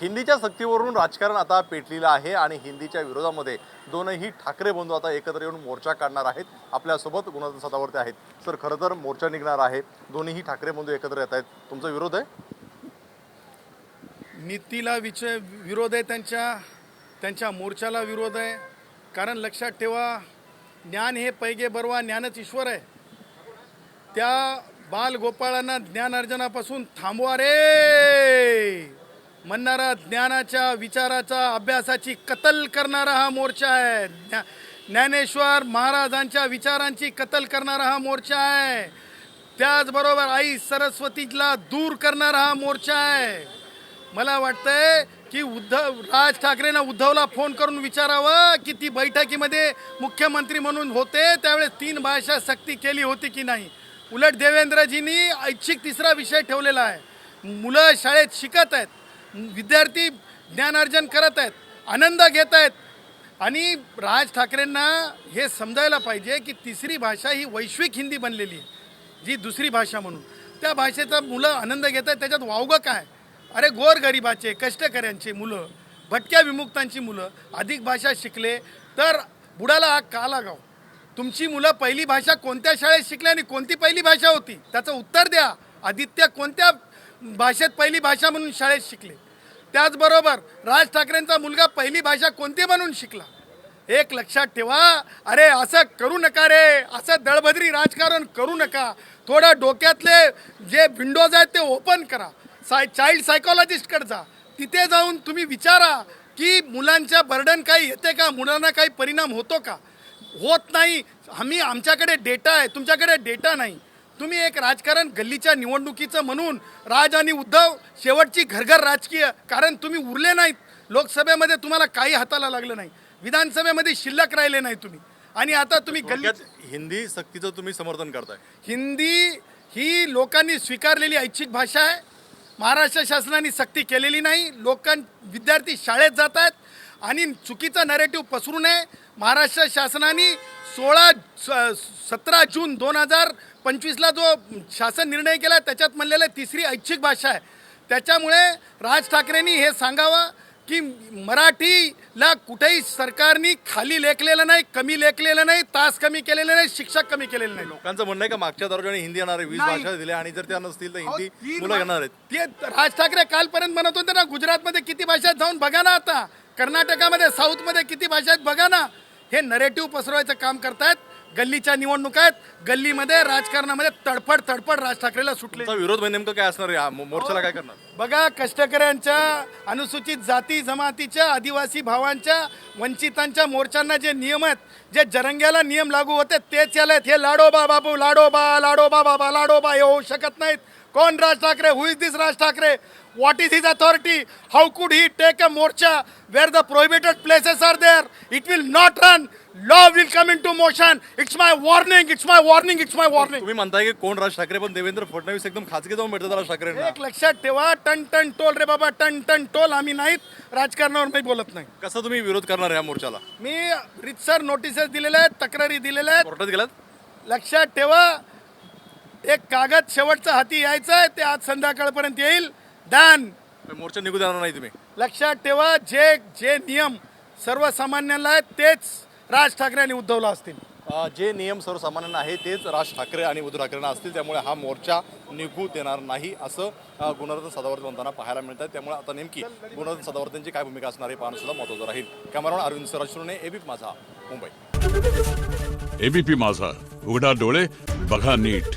हिंदीच्या सक्तीवरून राजकारण आता पेटलेलं आहे आणि हिंदीच्या विरोधामध्ये दोनही ठाकरे बंधू आता एकत्र येऊन मोर्चा काढणार आहेत। आपल्यासोबत गुणाजी सदावर्ते आहेत। सर, खरं तर मोर्चा निघणार आहे, दोन्ही ठाकरे बंधू एकत्र येत आहेत, तुमचा विरोध आहे? नीतीला विरोध आहे, त्यांच्या मोर्चाला विरोध आहे। कारण लक्षात ठेवा, ज्ञान हे पैगे बरवा, ज्ञानच ईश्वर आहे। त्या बालगोपाळांना ज्ञान अर्जनापासून थांबवा रे म्हणणारा, ज्ञानाच्या विचाराचा अभ्यासाची कत्ल करणारा हा मोर्चा आहे। ज्ञानेश्वर महाराजांच्या विचारांची कत्ल करणारा हा मोर्चा आहे। त्याचबरोबर आई सरस्वतीला दूर करणारा हा मोर्चा आहे। मला वाटतंय की राज ठाकरेंना उद्धवला फोन करून विचारावं की ती बैठकीमध्ये मुख्यमंत्री म्हणून होते त्यावेळेस 3 भाषा सक्ती केली होती की नाही। उलट देवेंद्रजींनी ऐच्छिक 3रा विषय ठेवलेला आहे। मुलं शाळेत शिकत आहेत, विद्यार्थी ज्ञानार्जन करत आहेत, आनंद घेत आहेत आणि राज ठाकरेंना हे समजायला पाहिजे की 3री भाषा ही वैश्विक हिंदी बनलेली आहे, जी 2री भाषा म्हणून त्या भाषेचा मुलं आनंद घेत आहेत। त्याच्यात वावगं काय? अरे गोरगरिबाचे, कष्टकऱ्यांचे मुलं, भटक्या विमुक्तांची मुलं अधिक भाषा शिकले तर बुडाला आग का लागाव? तुमची मुलं पहिली भाषा कोणत्या शाळेत शिकले आणि कोणती पहिली भाषा होती त्याचं उत्तर द्या। आदित्य कोणत्या भाषेत पहिली भाषा म्हणून शाळेत शिकले? त्याचबरोबर राज ठाकरेंचा मुलगा पहिली भाषा कोणती म्हणून शिकला? एक लक्षात ठेवा, अरे असं करू नका रे, असं दळभद्री राजकारण करू नका। थोडं डोक्यातले जे विंडोज आहेत ते ओपन करा। चाइल्ड सायकोलॉजिस्टकडे जा, तिथे जाऊन तुम्ही विचारा की मुलांच्या बर्डन काही येते का, मुलांना काही परिणाम होतो का? होत नाही। आमच्याकडे डेटा आहे, तुमच्याकडे डेटा नाही। तुम्ही एक राजकारण गल्लीच्या निवडणुकीचं म्हणून राज आणि उद्धव शेवटची घरघर राजकीय, कारण तुम्ही उरले नाहीत लोकसभेमध्ये, तुम्हाला काही हाताला लागलं नाही, विधानसभेमध्ये शिल्लक राहिले नाही तुम्ही, आणि आता तुम्ही हिंदी सक्तीचं तुम्ही समर्थन करताय। हिंदी ही लोकांनी स्वीकारलेली ऐच्छिक भाषा आहे। महाराष्ट्र शासनाने सक्ती केलेली नाही। विद्यार्थी शाळेत जात आहेत आणि चुकीचा नॅरेटिव्ह पसरू नये। महाराष्ट्र शासनाने 17 जून 2025ला जो शासन निर्णय केला त्याच्यात म्हणलेलं 3री ऐच्छिक भाषा आहे। त्याच्यामुळे राज ठाकरेंनी हे सांगावं की मराठीला कुठेही सरकारने खाली लेखलेलं नाही, कमी लेखलेलं नाही, तास कमी केलेले नाही, शिक्षक कमी केलेले नाही। लोकांचं म्हणणं आहे का मागच्या दरवर्षी हिंदी येणार आहे, 20 भाषा दिल्या आणि जर त्या नसतील तर हिंदी मुलं येणार आहेत। ते राज ठाकरे कालपर्यंत म्हणत होते ना, गुजरातमध्ये किती भाषा जाऊन बघा ना, आता कर्नाटकामध्ये, साऊथमध्ये किती भाषा आहेत बघा ना। हे नरेटिव्ह पसरवायचं काम करतायत। गल्लीच्या निवडणुका आहेत, गल्लीमध्ये राजकारणामध्ये तडफड राज ठाकरेला सुटले। विरोध नेमकं काय असणार आहे, मोर्चाला काय करणार? बघा, कष्टकऱ्यांच्या, अनुसूचित जाती जमातीच्या, आदिवासी भावांच्या, वंचितांच्या मोर्चांना जे नियम आहेत, जे जरंग्याला नियम लागू होते तेच याला आहेत। हे लाडोबा बाबू, लाडोबा बाबा, लाडोबा हे होऊ शकत नाहीत। कोण Raj Thackeray? Who is this Raj Thackeray? What is his authority? How could he take a morcha where the prohibited places are there? It will not run. Law will come into motion. It's my warning. It's my warning. It's my warning. तुम्ही म्हणताय की कोण राज ठाकरे, पण देवेंद्र फडणवीस एकदम खासगी जाऊन भेटतात राज ठाकरेंना। एक लक्षात ठेवा, टन टोल रे बाबा, टन टोल। आम्ही नाहीत राजकारणावर, मी बोलत नाही। कसं तुम्ही विरोध करणार या मोर्चाला? मी रितसर नोटिसेस दिलेल्या आहेत, तक्रारी दिलेल्या आहेत। कोर्टात गेलात? लक्षात ठेवा, एक कागद शेवटचा हाती यायचा आहे, ते आज संध्याकाळपर्यंत येईल। मोर्चा निघू देणार नाही तुम्ही? लक्षात ठेवा, जे नियम सर्वसामान्यांना आहेत तेच राज ठाकरे आणि उद्धवला असतील। जे नियम सर्वसामान्यांना आहे तेच राज ठाकरे आणि उद्धव ठाकरेंना असतील, त्यामुळे हा मोर्चा निघू देणार नाही असं गुणाजी सदावर्ते म्हणताना पाहायला मिळत आहे। त्यामुळे आता नेमकी गुणाजी सदावर्तेंची काय भूमिका असणार हे पाहणं सुद्धा महत्त्वाचं राहील। कॅमेरामॅन अरविंद सरासुने, एबीपी माझा, मुंबई। एबीपी माझा, उघडा डोळे बघा नीट।